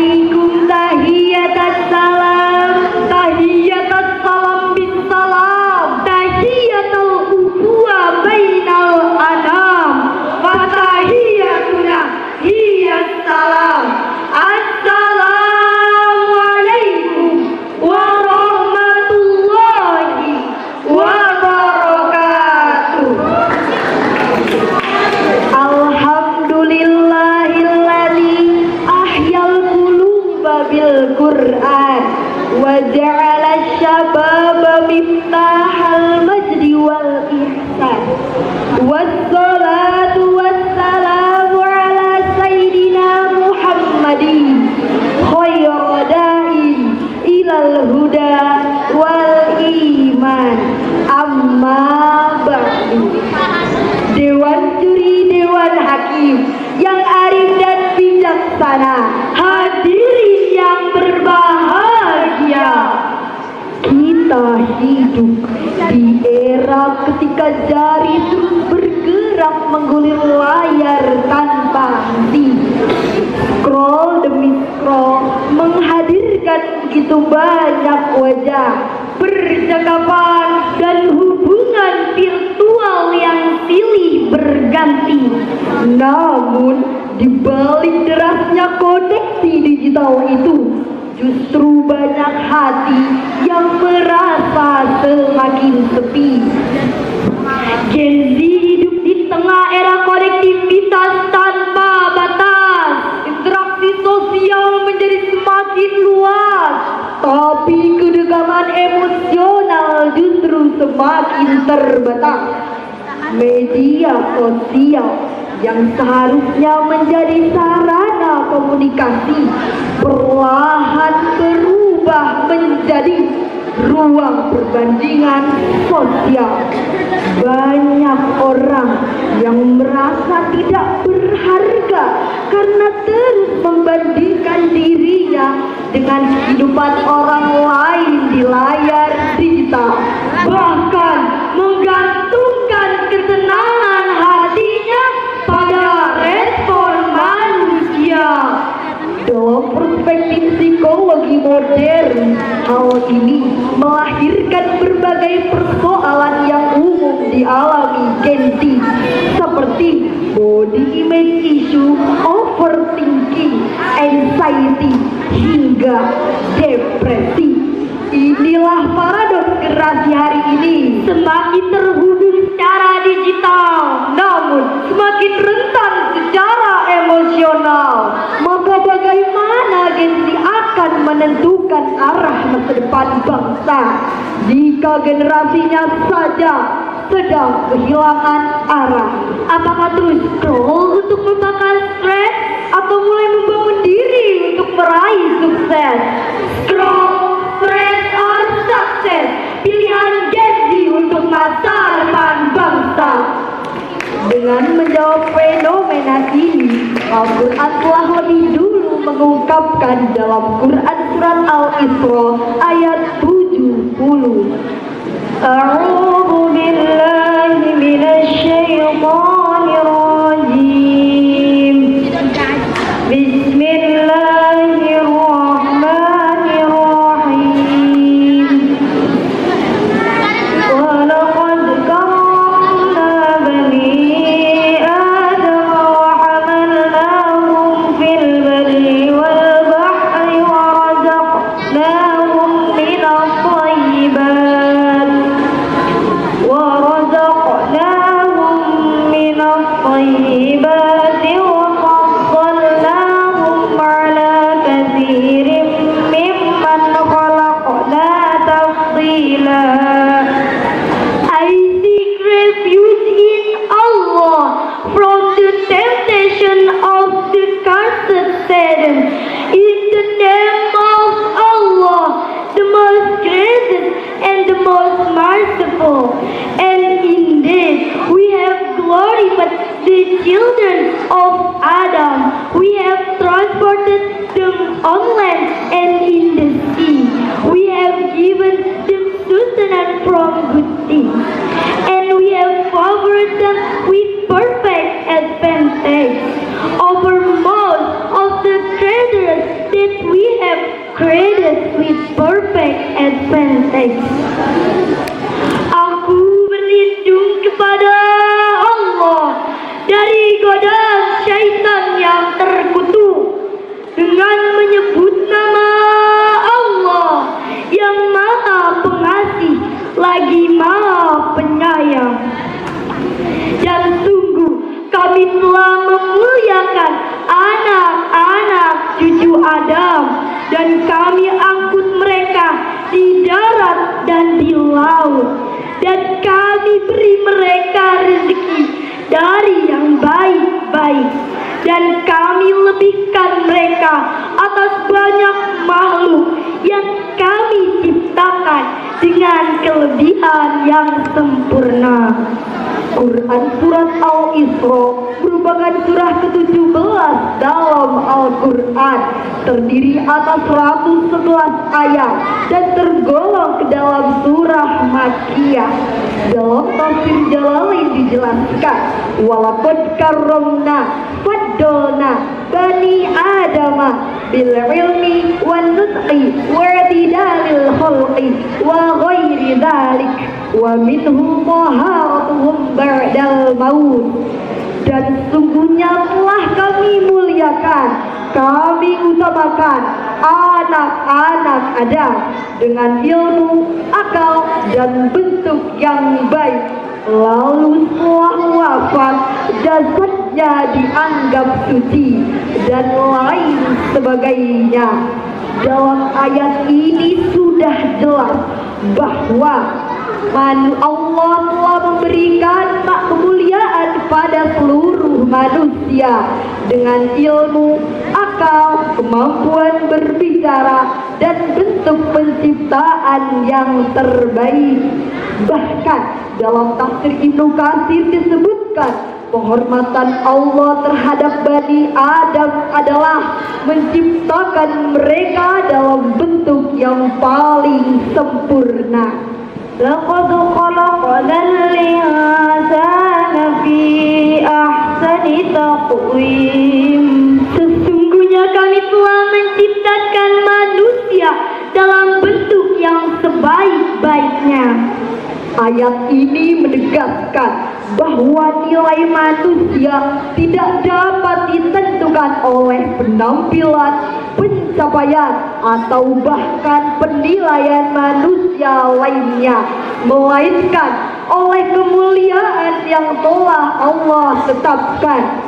alaikum tahiyatas salam, tahiyatas salam bisalam, tahiyatul ukhuwah bainal anam, fatahiyatuna hiyas salam. Assalamualaikum warahmatullahi wabarakatuh. Alhamdulillahilladzi ahyal quluba bil Qur'an wa ja'ala syababa miftahal majdi wal ihsan. Wassalatu wassalamu ala sayyidina Muhammadin khairada'in ilal huda wal iman. Amma ba'du. Dewan juri, dewan hakim yang arif dan bijaksana, hadirin yang berbahagia. Kita hidup di era ketika jari terus bergerak menggulir layar tanpa henti. Scroll demi scroll menghadirkan begitu banyak wajah, percakapan dan hubungan virtual yang silih berganti. Namun di balik derasnya koneksi digital itu, justru banyak hati yang merasa semakin sepi. Gen Z hidup di tengah era konektivitas tanpa batas. Interaksi sosial menjadi semakin luas, tapi kedekaman emosional justru semakin terbatas. Media sosial yang seharusnya menjadi sarana komunikasi perlahan berubah menjadi ruang perbandingan sosial. Banyak orang yang merasa tidak berharga karena terus membandingkan dirinya dengan kehidupan orang lain di layar digital, bahkan menggantungkan kesenangan hatinya pada respon manusia. Dalam perspektif psikologi modern, hal ini melahirkan berbagai persoalan yang umum dialami Gen Z, seperti body image issue, overthinking, anxiety, hingga depresi. Inilah paradoks generasi hari ini, semakin terhubung secara digital, namun semakin rentan secara emosional. Maka bagaimana Gen Z akan menentukan arah masa depan bangsa jika generasinya saja sedang kehilangan arah? Apakah terus scroll untuk melupakan stres atau mulai membangun diri untuk meraih sukses? Scroll, stres, or sukses? Pilihan Gen Z untuk masa depan bangsa. Dengan menjawab fenomena ini, Al-Quran telah lebih dulu mengungkapkan dalam Quran surat Al-Isra ayat 70. A'udzu billahi minasy syaithanir rajim. Bismillahirrahmanirrahim. Walaqad karramna bani Adam wa hamalnahum fil barri wal bahri wa razaqnahum minat thayyibat وفضلناهم على كثير ممن خلقنا تفضيلا. I seek refuge in Allah from the temptation of the cursed Satan. In the name of Allah, the most gracious and the most merciful. And indeed, we have glorified the children of Adam. We have transported them on land and in the sea. We have given them sustenance from good things, and we have favored them with perfect advantage over most of the treasures that that we have created with perfect advantage. Aku berlindung kepada Allah dari godaan syaitan yang terkutuk dengan menyebut nama Allah yang Maha Pengasih lagi Maha Penyayang. Dan sungguh kami telah memuliakan anak-anak cucu Adam, dan kami angkut mereka di darat dan di laut, dan kami beri mereka rezeki dari yang baik-baik, dan kami lebihkan mereka atas banyak makhluk yang kami ciptakan dengan kelebihan yang sempurna. Quran Surat Al-Isra merupakan surah ke-17 dalam Al-Quran, terdiri atas 111 ayat dan tergolong ke dalam surah Makkiyah. Dalam tafsir Jalalain dijelaskan, walaqad karramna faddalna bani adama bil ilmi wan nutqi wa i'tidalil khalqi wa ghairi dzalik wa minhum taharatuhum ba'dal maut. Dan sungguhnya telah kami muliakan, kami utamakan anak-anak Adam dengan ilmu, akal, dan bentuk yang baik. Lalu setelah wafat, jasadnya dianggap suci dan lain sebagainya. Dalam ayat ini sudah jelas bahwa Allah telah memberikan kemuliaan pada seluruh manusia dengan ilmu, akal, kemampuan berbicara, dan bentuk penciptaan yang terbaik. Bahkan dalam tafsir Ibnu Katsir disebutkan penghormatan Allah terhadap Bani Adam adalah menciptakan mereka dalam bentuk yang paling sempurna. لقد خلقنا الإنسان في أحسن تقويم. Sesungguhnya kami telah menciptakan manusia dalam bentuk yang sebaik-baiknya. Ayat ini menegaskan bahwa nilai manusia tidak dapat ditentukan oleh penampilan, pencapaian, atau bahkan penilaian manusia lainnya, melainkan oleh kemuliaan yang telah Allah tetapkan.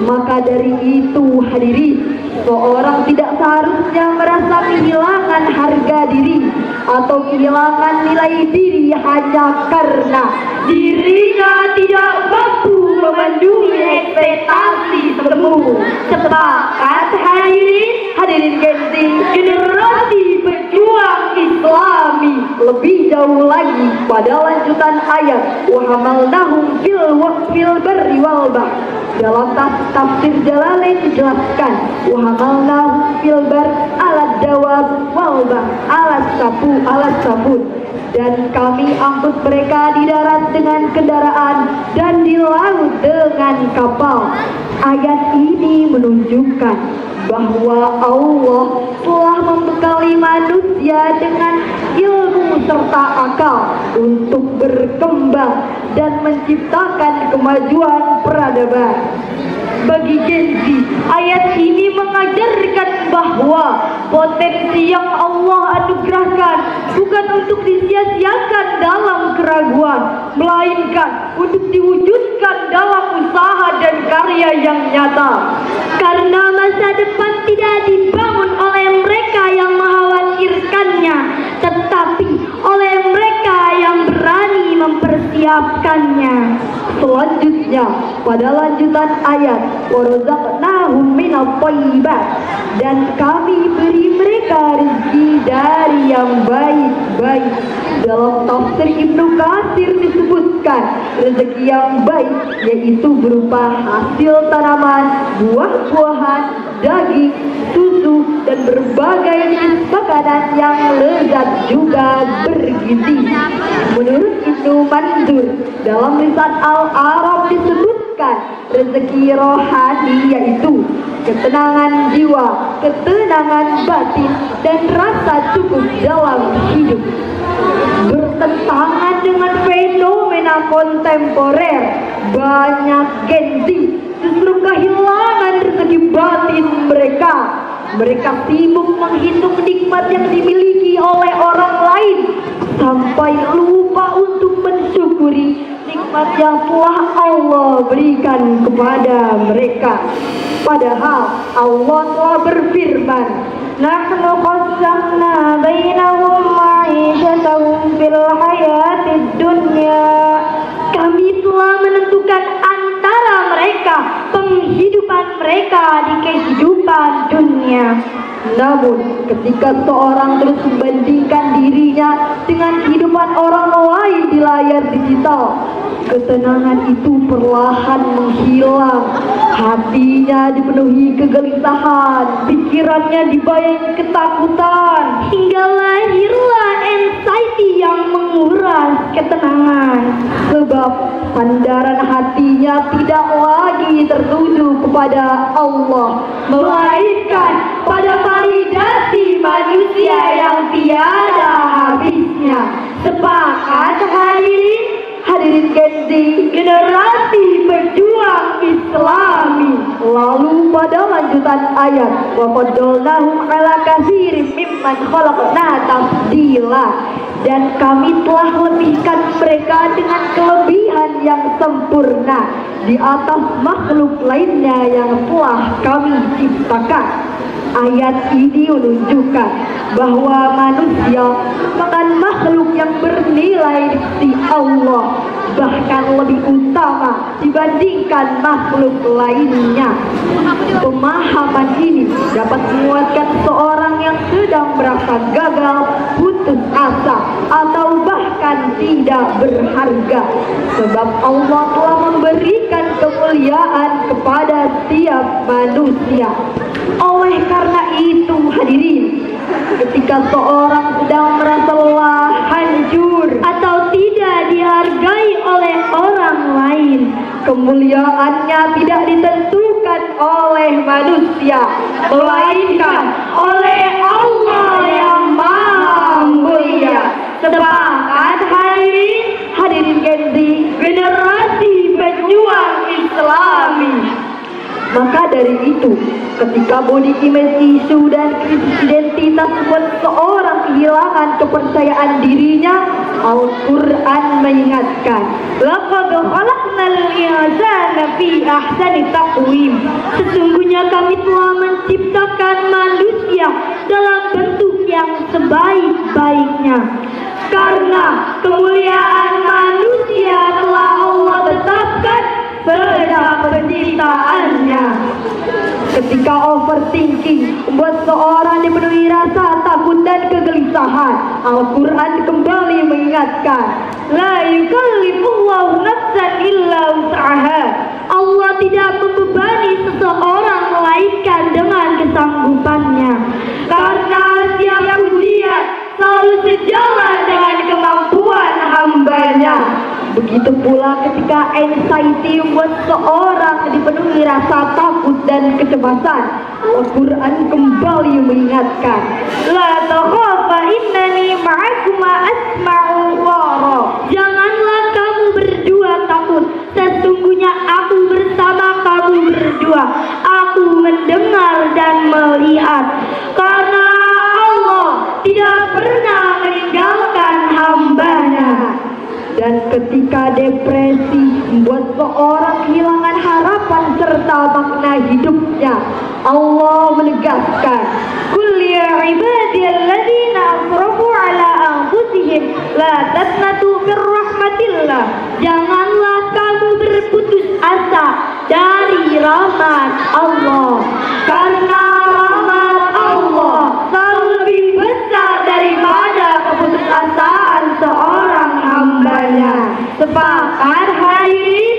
Maka dari itu hadirin, seorang tidak seharusnya merasa kehilangan harga diri atau kehilangan nilai diri hanya karena dirinya tidak mampu memenuhi ekspektasi semu. Sepakat hadirin Genzi, generasi pejuang Islami. Lebih jauh lagi pada lanjutan ayat wa hamalnahum fil barri wal bahr. Dalam tafsir Jalalain dijelaskan wa hamalnahum fil barri ala dawab wal bahr ala sabun. Dan kami angkut mereka di darat dengan kendaraan dan di laut dengan kapal. Ayat ini menunjukkan bahwa Allah telah membekali manusia dengan ilmu serta akal untuk berkembang dan menciptakan kemajuan peradaban. Bagi Genzi, ayat ini mengajarkan bahwa potensi yang Allah anugerahkan bukan untuk disia-siakan dalam keraguan, melainkan untuk diwujudkan dalam usaha dan karya yang nyata. Karena masa depan tidak dibangun oleh mereka yang mengkhawatirkannya, tetapi oleh mereka yang berani mempersiapkannya. Selanjutnya, pada lanjutan ayat warazaqnahum minat thayyibat, dan kami beri mereka rezeki dari yang baik-baik. Dalam tafsir Ibnu Katsir disebutkan rezeki yang baik yaitu berupa hasil tanaman, buah-buahan, daging, susu, dan berbagai jenis makanan yang lezat juga bergizi. Menurut Ibnu Manzur, dalam lisan Al-Arab disebutkan menentukan rezeki rohani, yaitu ketenangan jiwa, ketenangan batin, dan rasa cukup dalam hidup. Bertentangan dengan fenomena kontemporer, banyak Gen Z justru kehilangan rezeki batin mereka. Mereka sibuk menghitung nikmat yang dimiliki oleh orang lain sampai lupa untuk mensyukuri nikmat yang telah Allah berikan kepada mereka. Padahal Allah telah berfirman, "Nahnu qassamna bainahum ma'isyatahum fil hayatid dunya." Kami telah menentukan antara mereka penghidupan mereka di kehidupan dunia. Namun ketika seorang terus membandingkan dirinya dengan kehidupan orang lain di layar digital, ketenangan itu perlahan menghilang. Hatinya dipenuhi kegelisahan, pikirannya dibayangi ketakutan, hingga lahirlah anxiety yang menguras ketenangan. Sebab sandaran hatinya tidak lagi tertuju kepada Allah, melainkan pada validasi manusia yang tiada habisnya. Sepakat hadirin Gen Z, generasi berjuang Islami. Lalu pada lanjutan ayat, wa qaddalnahum ala katsirin mimman khalaqna tafdila, dan kami telah lebihkan mereka dengan kelebihan yang sempurna di atas makhluk lainnya yang telah kami ciptakan. Ayat ini menunjukkan bahwa manusia merupakan makhluk yang bernilai di Allah, bahkan lebih utama dibandingkan makhluk lainnya. Pemahaman ini dapat menguatkan seorang yang sedang merasa gagal, putus asa, atau bahkan tidak berharga, sebab Allah telah memberikan kemuliaan kepada setiap manusia. Oleh karena itu hadirin, ketika seorang sedang merasa lelah, hancur, atau tidak dihargai oleh orang lain, kemuliaannya tidak ditentukan oleh manusia, melainkan oleh Allah yang Maha Mulia. Sepakat hadirin Gen Z, generasi pejuang Islami. Maka dari itu, ketika body image isu dan krisis identitas membuat seorang kehilangan kepercayaan dirinya, Al-Quran mengingatkan, "Laqad khalaqnal insana fi ahsani taqwim." Sesungguhnya kami telah menciptakan manusia dalam bentuk yang sebaik-baiknya. Karena kemuliaan manusia telah Allah tetapkan sejak penciptaannya. Ketika overthinking membuat seorang dipenuhi rasa takut dan kegelisahan, Al-Quran kembali mengingatkan, "La yukallifullahu nafsan illa wus'aha." Allah tidak membebani seseorang melainkan dengan kesanggupannya. Karena setiap ujian selalu sejalan dengan kemampuan hambanya. Begitu pula ketika anxiety membuat seorang dipenuhi rasa takut dan kecemasan, Al-Quran kembali mengingatkan, "La takhafa innani ma'akuma asma'u wa ara." Janganlah kamu berdua takut, sesungguhnya aku bersama kamu berdua. Aku mendengar dan melihat. Karena Allah tidak pernah meninggalkan hambanya. Dan ketika depresi membuat seorang kehilangan harapan serta makna hidupnya, Allah menegaskan, "Qul ya ibadiyalladzina asrafu ala anfusihim la taqnatu mir rahmatillah." Janganlah kamu berputus asa dari rahmat Allah, karena rahmat Allah selalu lebih besar daripada keputusasaan seorang hambanya. Sepakat hadirin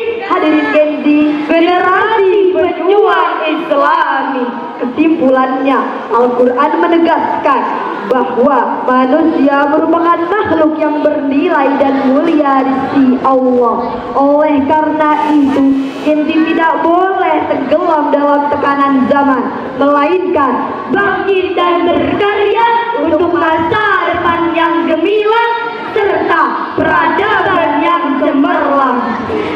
Gen Z, generasi pejuang Islami. Kesimpulan kesimpulannya, Al-Quran menegaskan bahwa manusia merupakan makhluk yang bernilai dan mulia di sisi Allah. Oleh karena itu, inti tidak boleh tenggelam dalam tekanan zaman, melainkan bangkit dan berkarya untuk masa depan yang gemilang serta peradaban yang cemerlang.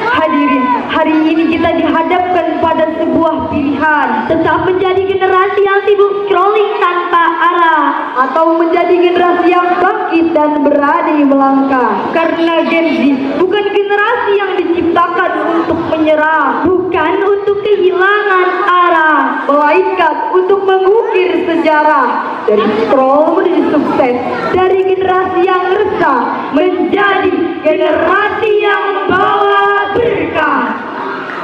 Hadirin, hari ini kita dihadapkan pada sebuah pilihan: tetap menjadi generasi yang sibuk scrolling tanpa arah, atau menjadi generasi yang bangkit dan berani melangkah. Karena Gen Z bukan generasi yang diciptakan untuk menyerah, bukan untuk kehilangan arah, melainkan untuk mengukir sejarah. Dari scroll menuju sukses, dari generasi yang resah menjadi generasi yang bawa berkah.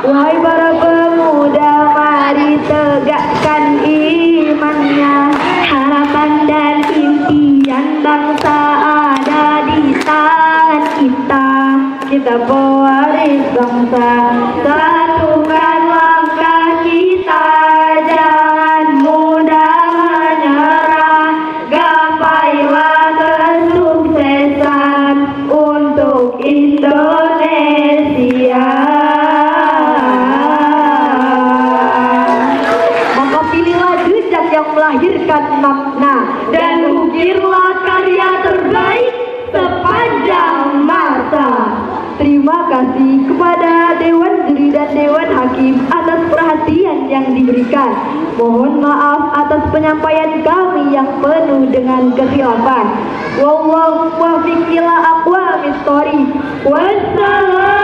Wahai para pemuda, mari tegakkan imannya. Harapan dan impian bangsa ada di tangan kita. Kita pewaris bangsa, satukan langkah kita. Jangan mudah menyerah, gapailah kesuksesan untuk Indonesia. Maka pilihlah jejak yang melahirkan makna dan ukirlah karya terbaik sepanjang masa. Terima kasih kepada Dewan Juri dan Dewan Hakim atas perhatian yang diberikan. Mohon maaf atas penyampaian kami yang penuh dengan kekhilafan. Wallahu muwaffiq ila aqwamit thoriq. Wassalam.